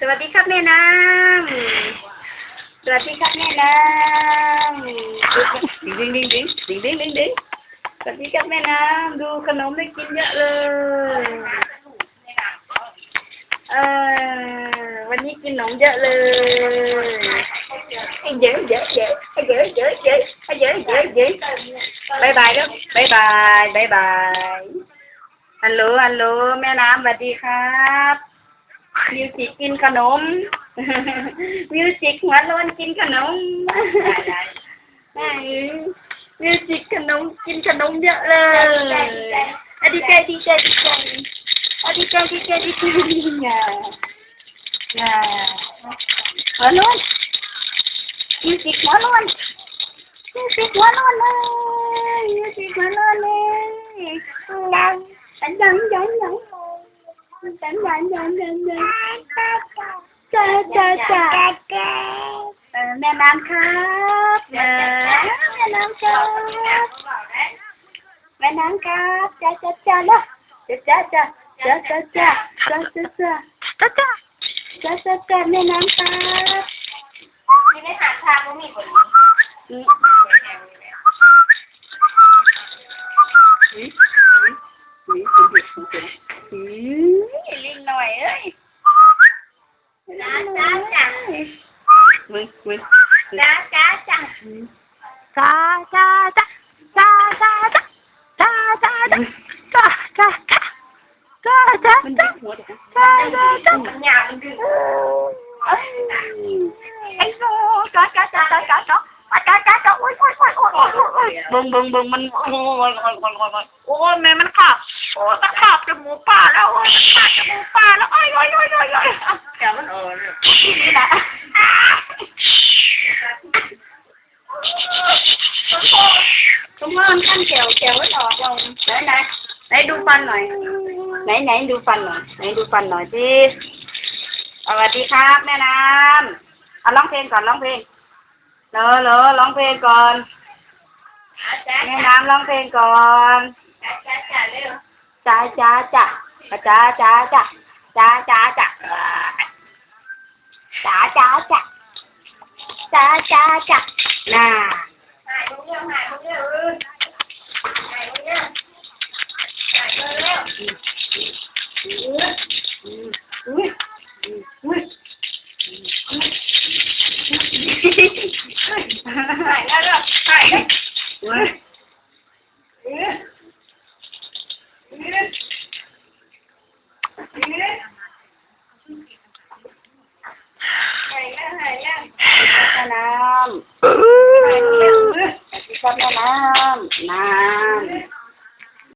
สวัสดีครับแม่น้ำสวัสดีครับแม่น้ำดิ้งดิ้งดิ้งดิ้งดิ้งดิ้งดิ้งสวัสดีครับแม่น้ำดูขนมได้กินเยอะเลยวันนี้กินขนมเยอะเลยเยอะเยอะเยอะเยอะเยอะเยอะเยอะเยอะเยอะบายบายแล้วบายบายบายบายฮัลโหลฮัลโหลแม่น้ำสวัสดีครับมิวสิกกินขนมมิวสิกหัวโลนกินขนมมิวสิกขนมกินขนมเยอะเลยดีใจดีใจดีใจดีใจดีใจดีใจหัวโลนมิวสิกหัวโลนมิวสิกหัวโลนเลยมิวสิกหัวโลนเลยดังดังดังดังจันจันจันจันจันจ้าจ้าจ้าแม่น้ำครับแม่น้ำครับแม่น้ำครับจ้าจ้าจ้าละจ้าจ้าจ้าจ้าจ้าจ้าจ้าจ้าจ้าจ้าจ้าจ้าจ้าแม่น้ำครับไม่ได้หาทางก็มีคนลิงหน่อยเอ้ยจ้าจ้าจ้ามึงจ้าจ้าจ้าจ้าจ้าจ้าจ้าจ้าจ้าจ้าจ้าจ้าจ้าจ้าจ้าจ้าจ้าจ้ามันยาวมันดึงไอ้โซ่จ้าจ้าจ้าจ้าจ้าจ้าจ้าโอ้ยบึงมันโอ้ยแม่มันขับโอ้มันขับจมูกป่าแล้วโอ้ยมันขับจมูกป่าแล้วโอ้ยเดี๋ยวมันนี่นะสมมติขั้นแถวไว้ออกลงไหนดูฟันหน่อยไหนดูฟันหน่อยดูฟันหน่อยสิสวัสดีครับแม่น้ำร้องเพลงก่อนร้องเพลงเหรอร้องเพลงก่อนแม่น้ำร้องเพลงก่อนจ้าจ้าเร็วจ้าจ้าจ้าจ้าจ้าจ้าจ้าจ้าจ้าจ้าจ้าจ้าจ้าจ้าจ้าน่าหายมึงเร็วหายมึงเร็วหายมึงเร็วหายมึงเร็วหายแล้วเร็วหายแล้วหายแล้วแม่น้ำแม่น้ำ